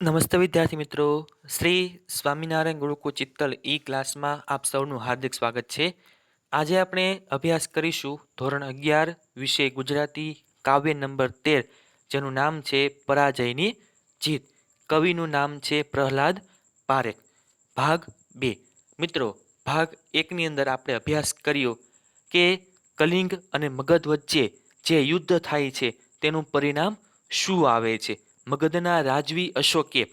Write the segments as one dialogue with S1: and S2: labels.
S1: નમસ્તે વિદ્યાર્થી મિત્રો. શ્રી સ્વામિનારાયણ ગુરુકુળ ચિત્તલ ઈ ક્લાસમાં આપ સૌનું હાર્દિક સ્વાગત છે. આજે આપણે અભ્યાસ કરીશું ધોરણ 11 વિષય ગુજરાતી કાવ્ય નંબર 13, જેનું નામ છે પરાજયની જીત. કવિનું નામ છે પ્રહલાદ પારેખ. ભાગ 2. મિત્રો, ભાગ 1ની અંદર આપણે અભ્યાસ કર્યો કે કલિંગ અને મગધ વચ્ચે જે યુદ્ધ થાય છે તેનું પરિણામ શું આવે છે. મગધના રાજવી અશોકે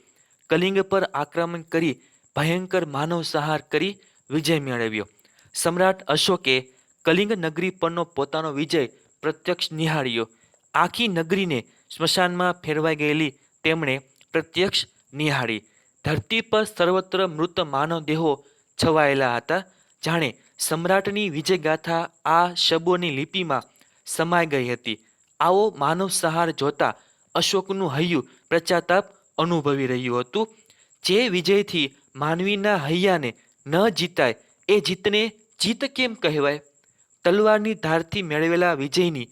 S1: કલિંગ પર આક્રમણ કરી ભયંકર માનવ સંહાર કરી વિજય મેળવ્યો. સમ્રાટ અશોકે કલિંગ નગરી પરનો પોતાનો વિજય પ્રત્યક્ષ નિહાળ્યો. આખી નગરીને સ્મશાનમાં ફેરવાઈ ગયેલી તેમણે પ્રત્યક્ષ નિહાળી. ધરતી પર સર્વત્ર મૃત માનવ દેહો છવાયેલા હતા. જાણે સમ્રાટની વિજયગાથા આ શબોની લિપિમાં સમાઈ ગઈ હતી. આવો માનવ સંહાર જોતા અશોકનું હૈયું પશ્ચાતાપ અનુભવી રહ્યું હતું. જે વિજયથી માનવીના હૈયાને ન જીતાય એ જીતને જીત કેમ કહેવાય? તલવારની ધારથી મેળવેલા વિજયની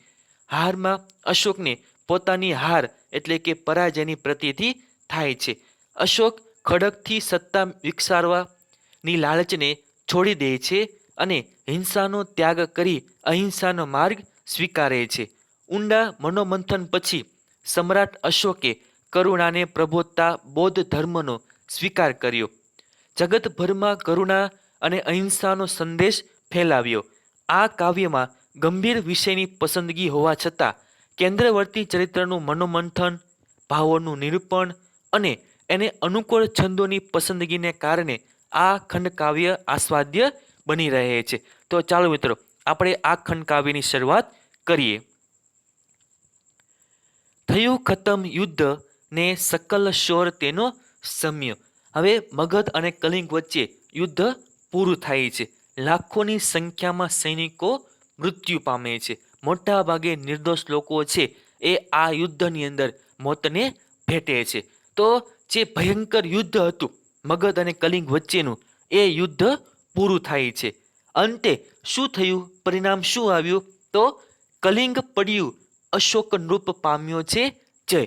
S1: હારમાં અશોકને પોતાની હાર એટલે કે પરાજયની પ્રતીતિ થાય છે. અશોક ખડગથી સત્તા વિકસાવવાની લાલચને છોડી દે છે અને હિંસાનો ત્યાગ કરી અહિંસાનો માર્ગ સ્વીકારે છે. ઊંડા મનોમંથન પછી સમ્રાટ અશોકે કરુણાને પ્રબોધતા બૌદ્ધ ધર્મનો સ્વીકાર કર્યો. જગતભરમાં કરુણા અને અહિંસાનો સંદેશ ફેલાવ્યો. આ કાવ્યમાં ગંભીર વિષયની પસંદગી હોવા છતાં કેન્દ્રવર્તી ચરિત્રનું મનોમંથન, ભાવોનું નિરૂપણ અને એને અનુકૂળ છંદોની પસંદગીને કારણે આ ખંડકાવ્ય આસ્વાદ્ય બની રહે છે. તો ચાલો મિત્રો, આપણે આ ખંડકાવ્યની શરૂઆત કરીએ. થયું ખતમ યુદ્ધ ને સકલ શોર તેનો સમ્ય. હવે મગધ અને કલિંગ વચ્ચે યુદ્ધ પૂરું થાય છે. લાખોની સંખ્યામાં સૈનિકો મૃત્યુ પામે છે. મોટા ભાગે નિર્દોષ લોકો છે એ આ યુદ્ધની અંદર મોતને ભેટે છે. તો જે ભયંકર યુદ્ધ હતું મગધ અને કલિંગ વચ્ચેનું, એ યુદ્ધ પૂરું થાય છે. અંતે શું થયું? પરિણામ શું આવ્યું? તો કલિંગ પડ્યું, અશોક નૃપ પામ્યો છે જય.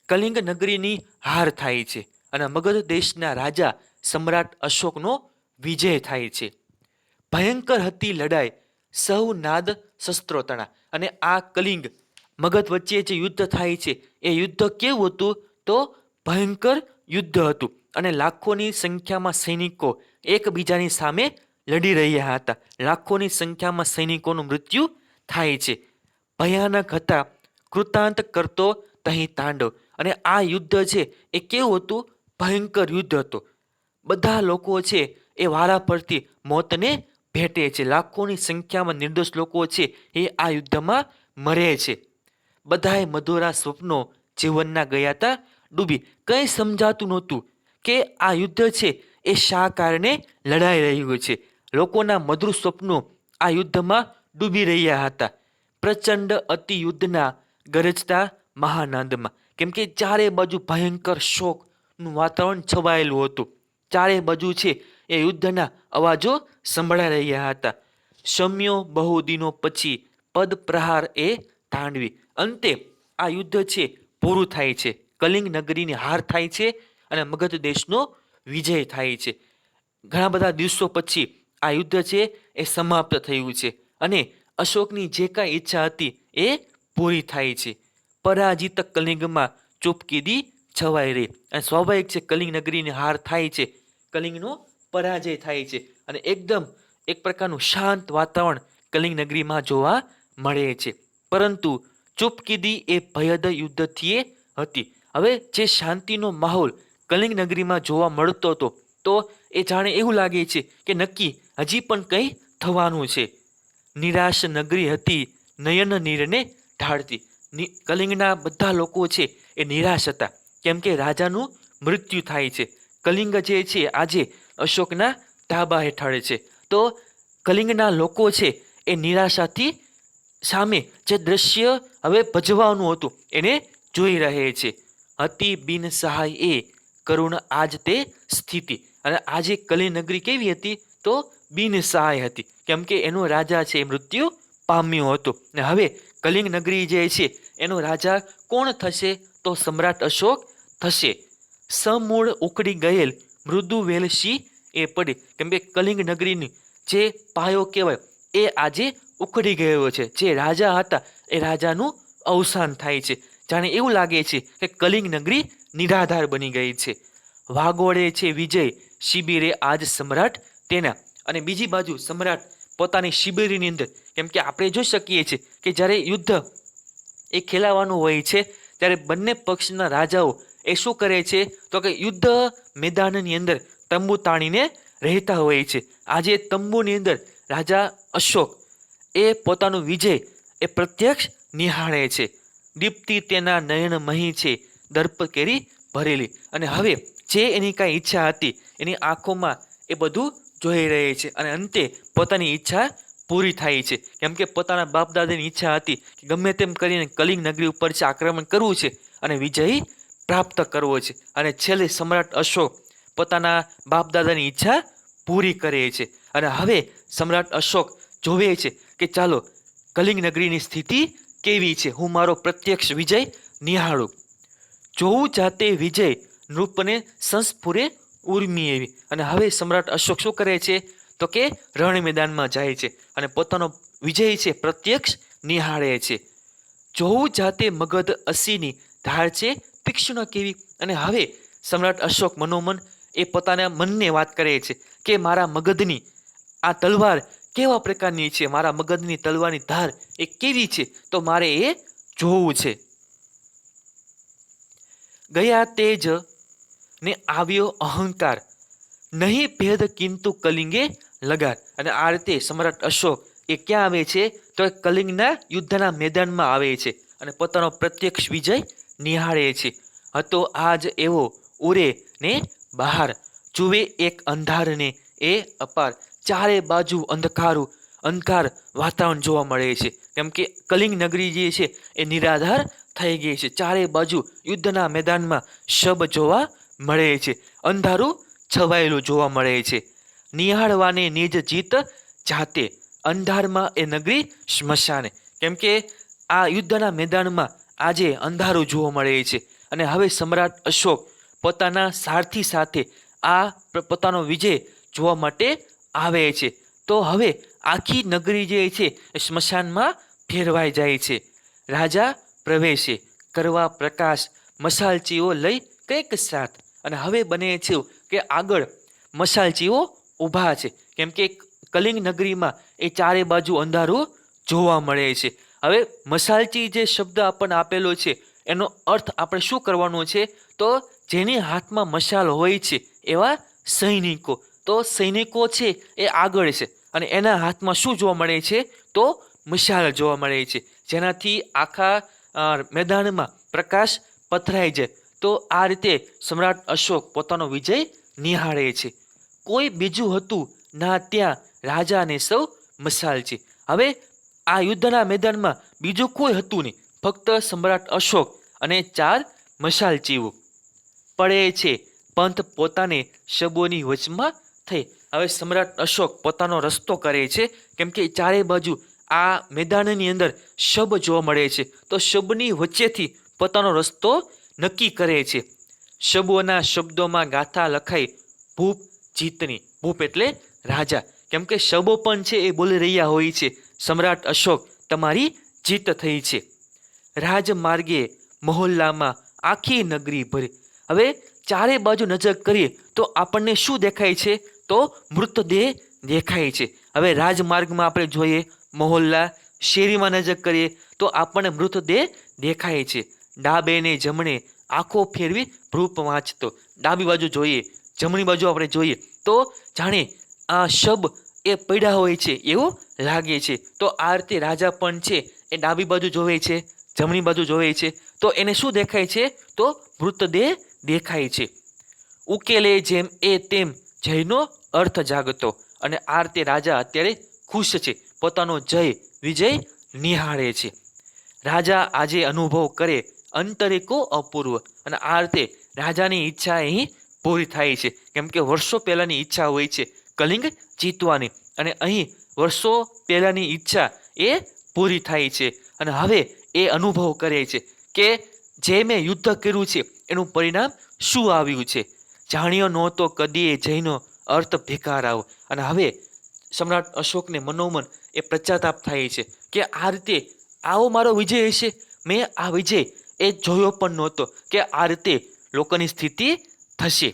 S1: કલિંગ નગરીની હાર થાય છે અને મગધ દેશના રાજા સમ્રાટ અશોકનો વિજય થાય છે. ભયંકર હતી લડાઈ, સૌ નાદ શસ્ત્રો તણા. અને આ કલિંગ મગધ વચ્ચે જે યુદ્ધ થાય છે એ યુદ્ધ કેવું હતું? તો ભયંકર યુદ્ધ હતું અને લાખોની સંખ્યામાં સૈનિકો એકબીજાની સામે લડી રહ્યા હતા. લાખોની સંખ્યામાં સૈનિકોનું મૃત્યુ થાય છે. ભયાનક હતા, કૃતાંત કરતો તહીં તાંડવ. અને આ યુદ્ધ છે એ કેવું હતું? ભયંકર યુદ્ધ હતું. બધા લોકો છે એ વારા પરથી મોતને ભેટે છે. લાખોની સંખ્યામાં નિર્દોષ લોકો છે એ આ યુદ્ધમાં મરે છે. બધાએ મધુરા સ્વપ્નો જીવનના ગયા હતા ડૂબી. કંઈ સમજાતું નહોતું કે આ યુદ્ધ છે એ શા કારણે લડાઈ રહ્યું છે. લોકોના મધુર સ્વપ્નો આ યુદ્ધમાં ડૂબી રહ્યા હતા. પ્રચંડ અતિ યુદ્ધના ગરજતા મહાનંદમાં. કેમ કે ચારે બાજુ ભયંકર શોકનું વાતાવરણ છવાયેલું હતું. ચારે બાજુ છે એ યુદ્ધના અવાજો સંભળાઈ રહ્યા હતા. સમ્યો બહુ દિનો પછી પદ પ્રહાર એ તાંડવી. અંતે આ યુદ્ધ છે પૂરું થાય છે. કલિંગ નગરીની હાર થાય છે અને મગધ દેશનો વિજય થાય છે. ઘણા બધા દિવસો પછી આ યુદ્ધ છે એ સમાપ્ત થયું છે અને અશોકની જે કાંઈ ઈચ્છા હતી એ પૂરી થાય છે. પરાજિત કલિંગમાં ચૂપકીદી છવાઈ રહી. અને સ્વાભાવિક છે, કલિંગ નગરીની હાર થાય છે, કલિંગનો પરાજય થાય છે અને એકદમ એક પ્રકારનું શાંત વાતાવરણ કલિંગ નગરીમાં જોવા મળે છે. પરંતુ ચૂપકીદી એ ભયદ યુદ્ધથી હતી. હવે જે શાંતિનો માહોલ કલિંગ નગરીમાં જોવા મળતો હતો, તો એ જાણે એવું લાગે છે કે નક્કી હજી પણ કંઈ થવાનું છે. નિરાશ નગરી હતી નયન નીરને ઢાળતી. કલિંગના બધા લોકો છે એ નિરાશ હતા, કેમ કે રાજાનું મૃત્યુ થાય છે. કલિંગ જે છે આજે અશોકના તાબા હેઠળ છે. તો કલિંગના લોકો છે એ નિરાશાથી સામે જે દ્રશ્ય હવે ભજવાનું હતું એને જોઈ રહે છે. હતી બિન સહાય એ કરુણ આજ તે સ્થિતિ. અને આજે કલિંગ નગરી કેવી હતી? તો બિન સહાય હતી, કેમ કે એનો રાજા છે મૃત્યુ પામ્યો હતો. ને હવે કલિંગ નગરી જે છે એનો રાજા કોણ થશે? તો સમ્રાટ અશોક થશે. સમૂળ ઉકળી ગયેલ મૃદુ વેલશી એ પડી. કેમ કે કલિંગ નગરીની જે પાયો કહેવાય એ આજે ઉખડી ગયો છે. જે રાજા હતા એ રાજાનું અવસાન થાય છે. જાણે એવું લાગે છે કે કલિંગ નગરી નિરાધાર બની ગઈ છે. વાગોળે છે વિજય શિબિરે આજ સમ્રાટ તેના. અને બીજી બાજુ સમ્રાટ પોતાની શિબિરની અંદર, કેમ કે આપણે જોઈ શકીએ છીએ કે જ્યારે યુદ્ધ એ ખેલાવાનું હોય છે ત્યારે બંને પક્ષના રાજાઓ એ શું કરે છે તો કે યુદ્ધ મેદાનની અંદર તંબુ તાણીને રહેતા હોય છે. આજે તંબુની અંદર રાજા અશોક એ પોતાનું વિજય એ પ્રત્યક્ષ નિહાળે છે. દીપ્તિ તેના નયન મહી છે દર્પ કેરી ભરેલી. અને હવે જે એની કાંઈ ઈચ્છા હતી એની આંખોમાં એ બધું જોઈ રહે છે અને અંતે પોતાની ઈચ્છા પૂરી થાય છે. કેમ કે પોતાના બાપ દાદાની ઈચ્છા હતી કે ગમે તેમ કરીને કલિંગ નગરી ઉપર છે આક્રમણ કરવું છે અને વિજય પ્રાપ્ત કરવો છે. અને છેલ્લે સમ્રાટ અશોક પોતાના બાપ દાદાની ઈચ્છા પૂરી કરે છે. અને હવે સમ્રાટ અશોક જોવે છે કે ચાલો કલિંગ નગરીની સ્થિતિ કેવી છે, હું મારો પ્રત્યક્ષ વિજય નિહાળું. જોવું જાતે વિજય નૃપને સંસ્ફુરે ઉર્મી એવી. અને હવે સમ્રાટ અશોક શું કરે છે તો કે રણ મેદાનમાં જાય છે અને પોતાનો વિજય છે પ્રત્યક્ષ નિહાળે છે. જોવું જાતે મગધ અસીની ધાર છે તીક્ષ્ણ કેવી. અને હવે સમ્રાટ અશોક મનોમન એ પોતાના મનને વાત કરે છે કે મારા મગધની આ તલવાર કેવા પ્રકારની છે, મારા મગધની તલવારની ધાર એ કેવી છે, તો મારે એ જોવું છે. ગયા તેજ ને આવ્યો અહંકાર નહીં ભેદ કિંતુ કલિંગે લગાર. અને આ રીતે સમ્રાટ અશોક એ ક્યાં આવે છે તો કલિંગના યુદ્ધના મેદાનમાં આવે છે અને પોતાનો પ્રત્યક્ષ વિજય નિહાળે છે. હતો આજ એવો ઉરે ને બહાર જુએ એક અંધારને એ અપાર. ચારે બાજુ અંધકાર વાતાવરણ જોવા મળે છે. કેમ કે કલિંગ નગરી જે છે એ નિરાધાર થઈ ગઈ છે. ચારે બાજુ યુદ્ધના મેદાનમાં શબ જોવા મળે છે. અંધારું છવાયેલું જોવા મળે છે. નિહાળવાને નિજ જીત જાતે અંધારમાં એ નગરી સ્મશાને. કેમ કે આ યુદ્ધના મેદાનમાં આજે અંધારું જોવા મળે છે. અને હવે સમ્રાટ અશોક પોતાના સારથી સાથે આ પોતાનો વિજય જોવા માટે આવે છે. તો હવે આખી નગરી જે છે એ સ્મશાનમાં ફેરવાઈ જાય છે. રાજા પ્રવેશે કરવા પ્રકાશ મસાલચીઓ લઈ કંઈક સાથ. અને હવે બને છે કે આગળ મસાલચીઓ ઊભા છે. કેમ કે કલિંગ નગરીમાં એ ચારે બાજુ અંધારું જોવા મળે છે. હવે મસાલચી જે શબ્દ આપણને આપેલો છે એનો અર્થ આપણે શું કરવાનો છે તો જેની હાથમાં મશાલ હોય છે એવા સૈનિકો. તો સૈનિકો છે એ આગળ છે અને એના હાથમાં શું જોવા મળે છે તો મશાલ જોવા મળે છે, જેનાથી આખા મેદાનમાં પ્રકાશ પથરાઈ જાય. તો આ રીતે સમ્રાટ અશોક પોતાનો વિજય નિહાળે છે. કોઈ બીજું હતું ના ત્યાં રાજાને સૌ મશાલ છે. હવે આ યુદ્ધના મેદાનમાં બીજું કોઈ હતું નહીં, ફક્ત સમ્રાટ અશોક અને ચાર મશાલચીઓ પડે છે પંથ પોતાને શબોની વચમાં થઈ. હવે સમ્રાટ અશોક પોતાનો રસ્તો કરે છે કેમ કે ચારે બાજુ આ મેદાનની અંદર શબ જોવા મળે છે. તો શબની વચ્ચેથી પોતાનો રસ્તો નક્કી કરે છે. શબોના શબ્દોમાં ગાથા લખાઈ ભૂપ જીતની. ભૂપ એટલે રાજા. કેમ કે શબો પણ છે એ બોલી રહ્યા હોય છે સમ્રાટ અશોક તમારી જીત થઈ છે. રાજમાર્ગે મહોલ્લામાં આખી નગરી ભરી. હવે ચારે બાજુ નજર કરીએ તો આપણને શું દેખાય છે તો મૃતદેહ દેખાય છે. હવે રાજમાર્ગમાં આપણે જોઈએ, મહોલ્લા શેરીમાં નજર કરીએ તો આપણને મૃતદેહ દેખાય છે. ડાબે ને જમણે આંખો ફેરવી ભૂપ વાંચતો. ડાબી બાજુ જોઈએ, જમણી બાજુ આપણે જોઈએ તો જાણે આ શબ એ પડ્યા હોય છે એવું લાગે છે. તો આ રીતે રાજા પણ છે એ ડાબી બાજુ જોવે છે, જમણી બાજુ જોવે છે, તો એને શું દેખાય છે તો મૃતદેહ દેખાય છે. ઉકેલે જેમ એ તેમ જયનો અર્થ જાગતો. અને આ રીતે રાજા અત્યારે ખુશ છે, પોતાનો વિજય નિહાળે છે. રાજા આજે અનુભવ કરે અંતરિકો અપૂર્વ. અને આ રીતે રાજાની ઈચ્છા અહીં પૂરી થાય છે. કેમ કે વર્ષો પહેલાની ઈચ્છા હોય છે કલિંગ જીતવાની, અને અહીં વર્ષો પહેલાની ઈચ્છા એ પૂરી થાય છે. અને હવે એ અનુભવ કરે છે કે જે મેં યુદ્ધ કર્યું છે એનું પરિણામ શું આવ્યું છે? જાણ્યો નહોતો કદીએ જયનો અર્થ ભેકારાવો. અને હવે સમ્રાટ અશોકને મનોમન એ પશ્ચાતાપ થાય છે કે આ રીતે આવો મારો વિજય હશે. મેં આ વિજય એ જોયો પણ નહોતો કે આ રીતે લોકોની સ્થિતિ થશે.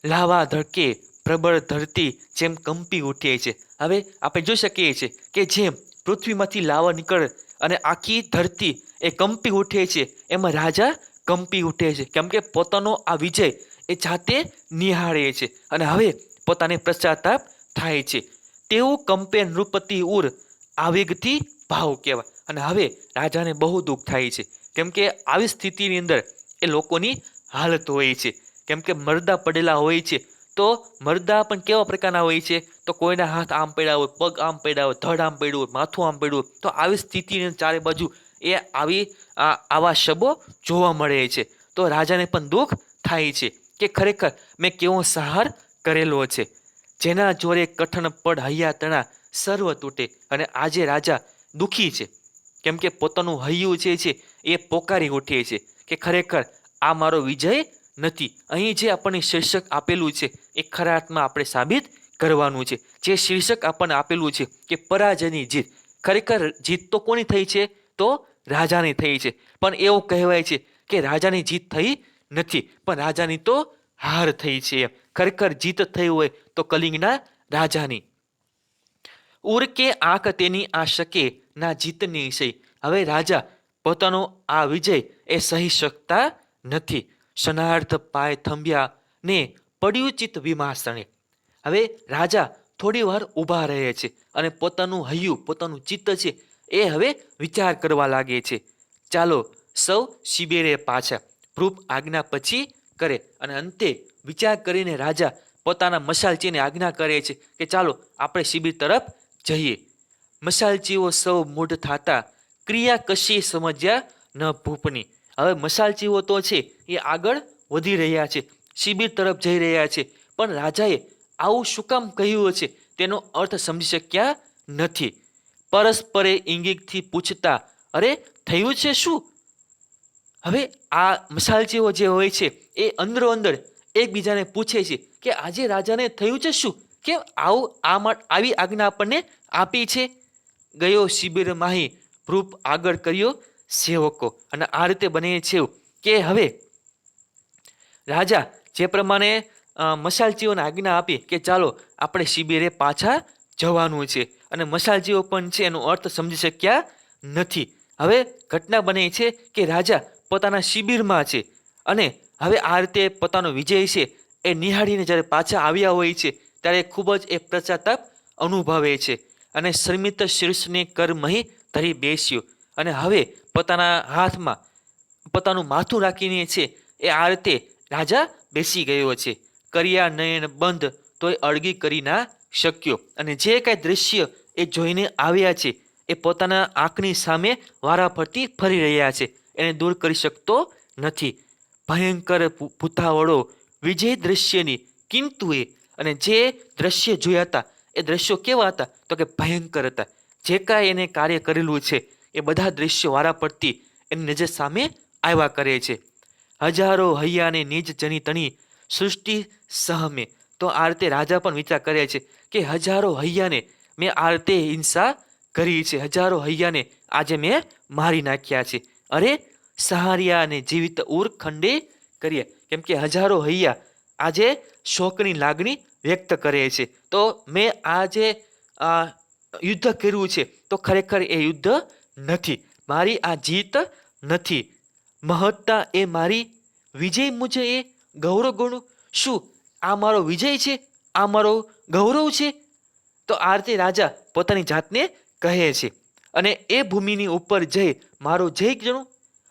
S1: લાવા ધડકે પ્રબળ ધરતી જેમ કંપી ઉઠે છે. હવે આપણે જોઈ શકીએ છીએ કે જેમ પૃથ્વીમાંથી લાવા નીકળે અને આખી ધરતી એ કંપી ઉઠે છે, એમાં રાજા કંપી ઉઠે છે, કેમ કે પોતાનો આ વિજય એ જાતે નિહાળે છે અને હવે પોતાને પશ્ચાતાપ થાય છે. તેવું કંપે નૃપતિ ઉર આવેગથી ભાવ કહેવાય. અને હવે રાજાને બહુ દુઃખ થાય છે, કેમ કે આવી સ્થિતિની અંદર એ લોકોની હાલત હોય છે. કેમ કે મરદા પડેલા હોય છે, તો મરદા પણ કેવા પ્રકારના હોય છે? તો કોઈના હાથ આમ પડ્યા હોય, પગ આમ પડ્યા હોય, ધડ આમ પડ્યું હોય, માથું આમ પડ્યું હોય. તો આવી સ્થિતિની ચારે બાજુ એ આવા શબો જોવા મળે છે. તો રાજાને પણ દુઃખ થાય છે કે ખરેખર મેં કેવો સહાર કરેલો છે, જેના જોરે કઠણ પડ હૈયા તણા સર્વ તૂટે. અને આજે રાજા દુઃખી છે, કેમ કે પોતાનું હૈયું છે એ પોકારી ઉઠે છે કે ખરેખર આ મારો વિજય નથી. અહીં જે આપણને શીર્ષક આપેલું છે એ ખરા અર્થમાં આપણે સાબિત કરવાનું છે. જે શીર્ષક આપણને આપેલું છે કે પરાજયની જીત, ખરેખર જીત તો કોની થઈ છે? તો રાજાની થઈ છે. પણ એવું કહેવાય છે કે રાજાની જીત થઈ નથી, પણ રાજાની તો હાર થઈ છે. ખરેખર જીત થઈ હોય તો કલિંગના રાજાની. ઉરકે આંખ તેની આ શકે ના જીતની સહી. હવે રાજા પોતાનો આ વિજય એ સહી શકતા નથી. શનાર્થ પાય થંભ્યા ને પડ્યું ચિત્ત વિમાસણે. હવે રાજા થોડી વાર ઊભા રહે છે અને પોતાનું હૈયું, પોતાનું ચિત્ત છે એ હવે વિચાર કરવા લાગે છે. ચાલો સૌ શિબિરે પાછા, ભૃપ આજ્ઞા પછી કરે. અને અંતે વિચાર કરીને રાજા પોતાના મશાલચીને આજ્ઞા કરે છે કે ચાલો આપણે શિબિર તરફ જઈએ. મશાલચીઓ સૌ મૂઢ થાતા ક્રિયા કશી સમજ્યા ન ભૂપની. હવે મશાલચીઓ તો છે એ આગળ વધી રહ્યા છે, શિબિર તરફ જઈ રહ્યા છે, પણ રાજાએ આવું શું કામ કહ્યું છે તેનો અર્થ સમજી શક્યા નથી. પરસ્પરે ઇંગિતથી પૂછતા અરે થયું છે શું? હવે આ મશાલચીઓ જે હોય છે એ અંદરો અંદર એકબીજાને પૂછે છે કે આજે રાજાને થયું છે શું, કે આવી આજ્ઞા આપણને આપી છે. ગયો શિબિર માહી ભૃપ આગળ કર્યો સેવકો. અને આ રીતે બને છે કે હવે રાજા જે પ્રમાણે મશાલચીઓને આજ્ઞા આપી કે ચાલો આપણે શિબિરે પાછા જવાનું છે, અને મશાલચીઓ પણ છે એનો અર્થ સમજી શક્યા નથી. હવે ઘટના બને છે કે રાજા પોતાના શિબિરમાં છે અને હવે આ રીતે પોતાનો વિજય છે એ નિહાળીને જ્યારે પાછા આવ્યા હોય છે ત્યારે ખૂબ જ એ પશ્ચાતાપ અનુભવે છે અને શ્રમિત શીર્ષને કર મહી ધરી બેસ્યો. અને હવે પોતાના હાથમાં પોતાનું માથું રાખીને છે એ આ રીતે રાજા બેસી ગયો છે. કર્યા નયન બંધ તોય અળગી કરી ના શક્યો. અને જે કાંઈ દ્રશ્ય એ જોઈને આવ્યા છે એ પોતાના આંખની સામે વારાફરતી ફરી રહ્યા છે, એને દૂર કરી શકતો નથી. ભયંકર ભૂતાવળો વિજય દ્રશ્યની કિંતુ એ. અને જે દ્રશ્ય જોયા હતા એ દ્રશ્યો કેવા હતા? તો કે ભયંકર હતા. જે કાંઈ એને કાર્ય કરેલું છે એ બધા દ્રશ્યો વારાફરતી એની નજર સામે આવ્યા કરે છે. હજારો હૈયાને નિજ જની તણી સૃષ્ટિ સહમે. તો આ રીતે રાજા પણ વિચાર કરે છે કે હજારો હૈયાને મેં આ રીતે હિંસા કરી છે, હજારો હૈયાને આજે મેં મારી નાખ્યા છે. અરે સહારિયા અને જીવિત ઉર ખંડે કર્યા. કેમ કે હજારો હૈયા આજે શોકની લાગણી વ્યક્ત કરે છે. તો મેં આજે યુદ્ધ કર્યું છે તો ખરેખર એ યુદ્ધ નથી, મારી આ જીત નથી. મહત્તા એ મારી વિજય મુજે એ ગૌરવ ગણું. શું આ મારો વિજય છે? આ મારો ગૌરવ છે? તો આ રીતે રાજા પોતાની જાતને કહે છે અને એ ભૂમિની ઉપર જઈ મારો જય ગણું.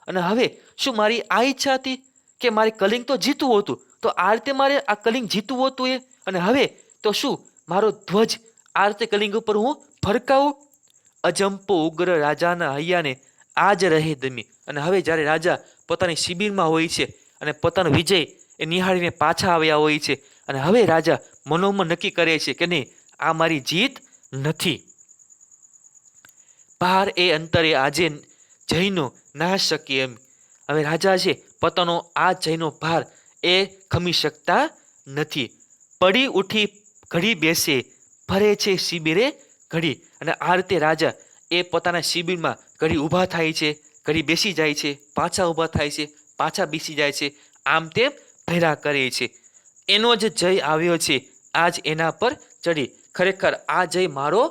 S1: અને હવે શું મારી આ ઈચ્છા હતી કે મારે કલિંગ તો જીતવું હતું, તો આ રીતે મારે આ કલિંગ જીતવું હતું એ. અને હવે તો શું મારો ધ્વજ આ રીતે કલિંગ ઉપર હું ફરકાવું? અજંપો ઉગ્ર રાજાના હૈયાને આજ રહે દમી. અને હવે જ્યારે રાજા પોતાની શિબિરમાં હોય છે અને પોતાનો વિજય એ નિહાળીને પાછા આવ્યા હોય છે, અને હવે રાજા મનોમન નક્કી કરે છે કે નહીં, આ મારી જીત નથી. પાર એ અંતરે આજે જઈનો ના શકે એમ. હવે રાજા છે પોતાનો આ જયનો ભાર એ ખમી શકતા નથી. પડી ઉઠી ઘડી બેસે, ફરે છે શિબિરે ઘડી. અને આ રીતે રાજા એ પોતાના શિબિરમાં ઘડી ઊભા થાય છે, ઘડી બેસી જાય છે, પાછા ઊભા થાય છે, પાછા બેસી જાય છે, આમ તેમ ફેરા કરે છે. એનો જ જય આવ્યો છે, આજ એના પર ચડી. ખરેખર આ જય મારો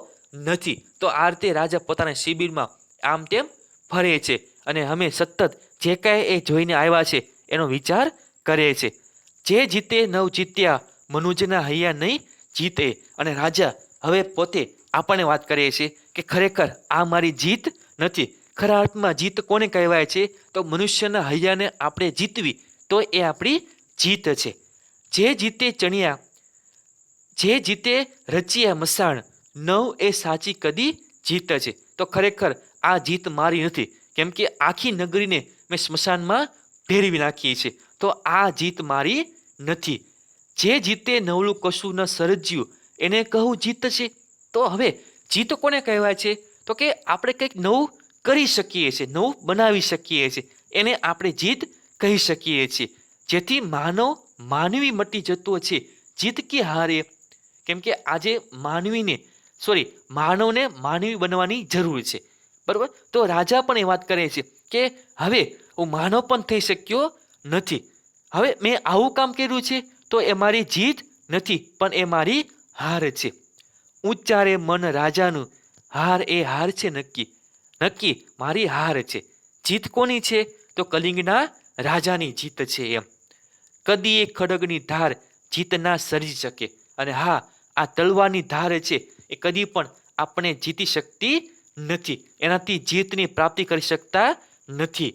S1: નથી. તો આ રીતે રાજા પોતાના શિબિરમાં આમ તેમ ફરે છે અને અમે સતત જે કાંઈ એ જોઈને આવ્યા છે એનો વિચાર કરે છે. જે જીતે નવ જીત્યા, મનુજના હૈયા નહીં જીતે. અને રાજા હવે પોતે આપણને વાત કરે છે કે ખરેખર આ મારી જીત નથી. ખરા અર્થમાં જીત કોને કહેવાય છે? તો મનુષ્યના હૈયાને આપણે જીતવી તો એ આપણી જીત છે. જે જીતે ચણિયા, જે જીતે રચિયા મસાણ, નવ એ સાચી કદી જીત છે. તો ખરેખર આ જીત મારી નથી, કેમ કે આખી નગરીને મેં સ્મશાનમાં ભેરવી નાખી છે. તો આ જીત મારી નથી. જે જીતે નવલું કશું ન સર્જ્યું, એને કહું જીત છે. તો હવે જીત કોને કહેવાય છે? તો કે આપણે કંઈક નવું કરી શકીએ છીએ, નવું બનાવી શકીએ છીએ, એને આપણે જીત કહી શકીએ છીએ. જેથી માનવી મટી જતો છે, જીત કે હારે. કેમ કે આજે માનવને માનવી બનવાની જરૂર છે. બરોબર? તો રાજા પણ એ વાત કરે છે કે હવે હું માનવ પણ થઈ શક્યો નથી. હવે મેં આવું કામ કર્યું છે તો એ મારી જીત નથી, પણ એ મારી હાર છે. ઉચ્ચારે મન રાજાનું, હાર એ હાર છે નક્કી. નક્કી મારી હાર છે. જીત કોની છે? તો કલિંગના રાજાની જીત છે. એમ કદી એ ખડગની ધાર જીત ના સર્જી શકે. અને હા, આ તલવારની ધાર છે એ કદી પણ આપણે જીતી શકતી નથી, એનાથી જીતની પ્રાપ્તિ કરી શકતા નથી.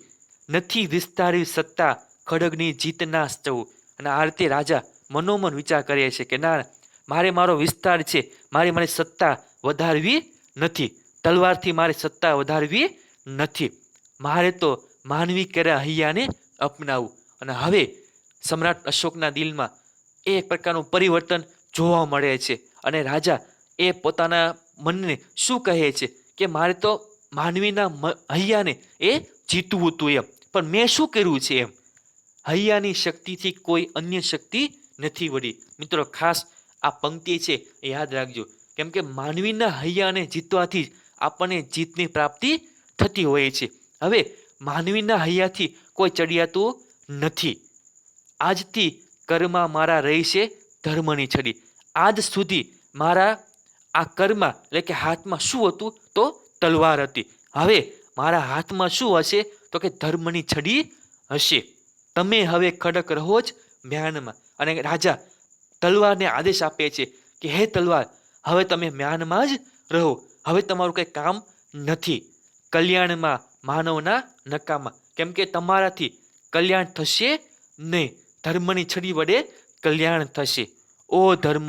S1: નથી વિસ્તારી સત્તા, ખડગની જીત ના સ્તવ. અને આ રીતે રાજા મનોમન વિચાર કરે છે કે ના, મારો વિસ્તાર છે, મારી સત્તા વધારવી નથી, તલવારથી મારે સત્તા વધારવી નથી. મારે તો માનવી કર્યા હૈયાને અપનાવવું. અને હવે સમ્રાટ અશોકના દિલમાં એ એક પ્રકારનું પરિવર્તન જોવા મળે છે. અને રાજા એ પોતાના મનને શું કહે છે કે મારે તો માનવીના હૈયાને એ જીતવું હતું એમ, પણ મેં શું કર્યું છે એમ. હૈયાની શક્તિથી કોઈ અન્ય શક્તિ નથી વળી. મિત્રો, ખાસ આ પંક્તિ છે એ યાદ રાખજો, કેમ કે માનવીના હૈયાને જીતવાથી જ આપણને જીતની પ્રાપ્તિ થતી હોય છે. હવે માનવીના હૈયાથી કોઈ ચડિયાતું નથી. આજથી કર્મમાં મારા રહીશે ધર્મની છડી. આજ સુધી મારા આ કર્મમાં એટલે કે હાથમાં શું હતું? તો તલવાર હતી. હવે મારા હાથમાં શું હશે? તો કે ધર્મની છડી હશે. તમે હવે ખડક રહો જ મ્યાનમાં. અને રાજા તલવારને આદેશ આપે છે કે હે તલવાર, હવે તમે મ્યાનમાં જ રહો, હવે તમારું કંઈ કામ નથી. કલ્યાણમાં માનવના નકામા, કેમ કે તમારાથી કલ્યાણ થશે નહીં, ધર્મની છડી વડે કલ્યાણ થશે. ઓ ધર્મ,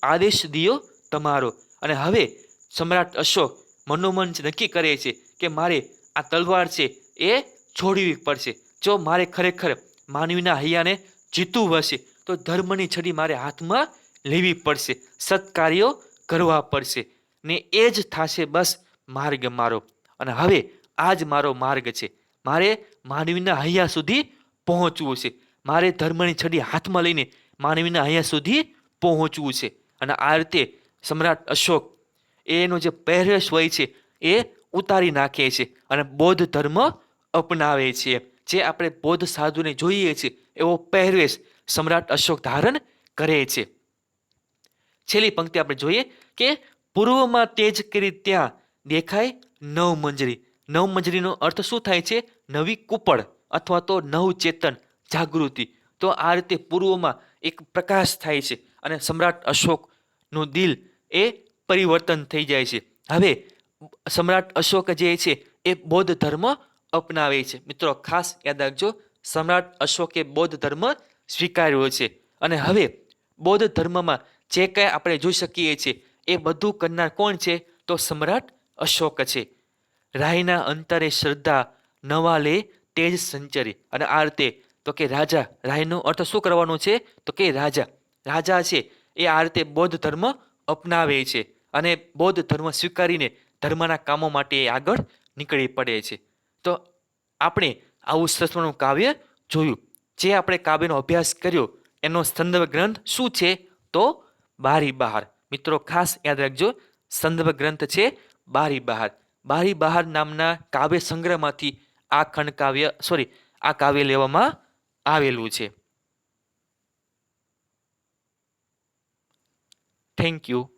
S1: આદેશ દિયો તમારો. અને હવે સમ્રાટ અશોક મનોમન નક્કી કરે છે કે મારે આ તલવાર છે એ છોડવી પડશે. જો મારે ખરેખર માનવીના હૈયાને જીતવું હશે તો ધર્મની છડી મારે હાથમાં લેવી પડશે, સત્કાર્યો કરવા પડશે, ને એ જ થશે બસ માર્ગ મારો. અને હવે આ જ મારો માર્ગ છે. મારે માનવીના હૈયા સુધી પહોંચવું છે. મારે ધર્મની છડી હાથમાં લઈને માનવીના હૈયા સુધી પહોંચવું છે. અને આ રીતે સમ્રાટ અશોક એનો જે પહેરવેશ હોય છે એ ઉતારી નાખે છે અને બૌદ્ધ ધર્મ અપનાવે છે. જે આપણે બૌદ્ધ સાધુને જોઈએ છીએ એવો પહેરવેશ સમ્રાટ અશોક ધારણ કરે છે. છેલ્લી પંક્તિ આપણે જોઈએ કે પૂર્વમાં તેજ કરી ત્યાં દેખાય નવ મંજરી. નવ મંજરીનો અર્થ શું થાય છે? નવી કુપળ અથવા તો નવ ચેતન, જાગૃતિ. તો આ રીતે પૂર્વમાં એક પ્રકાશ થાય છે અને સમ્રાટ અશોકનું દિલ એ પરિવર્તન થઈ જાય છે. હવે સમ્રાટ અશોક જે છે એ બૌદ્ધ ધર્મ અપનાવે છે. મિત્રો, ખાસ યાદ રાખજો, સમ્રાટ અશોકે બૌદ્ધ ધર્મ સ્વીકાર્યો છે. અને હવે બૌદ્ધ ધર્મમાં જે કંઈ આપણે જોઈ શકીએ છીએ એ બધું કરનાર કોણ છે? તો સમ્રાટ અશોક છે. રાયના અંતરે શ્રદ્ધા, નવા લે તેજ સંચરી. અને આ રીતે તો કે રાજા, રાયનો અર્થ શું કરવાનો છે? તો કે રાજા છે એ આ રીતે બૌદ્ધ ધર્મ અપનાવે છે અને બૌદ્ધ ધર્મ સ્વીકારીને ધર્મના કામો માટે આગળ નીકળી પડે છે. તો આપણે આવું સરસ મજાનું કાવ્ય જોયું. જે આપણે કાવ્યનો અભ્યાસ કર્યો એનો સંદર્ભ ગ્રંથ શું છે? તો બારી બહાર. મિત્રો ખાસ યાદ રાખજો, સંદર્ભ ગ્રંથ છે બારી બહાર. બારી બહાર નામના કાવ્ય સંગ્રહમાંથી આ ખંડ કાવ્ય આ કાવ્ય લેવામાં આવેલું છે. Thank you.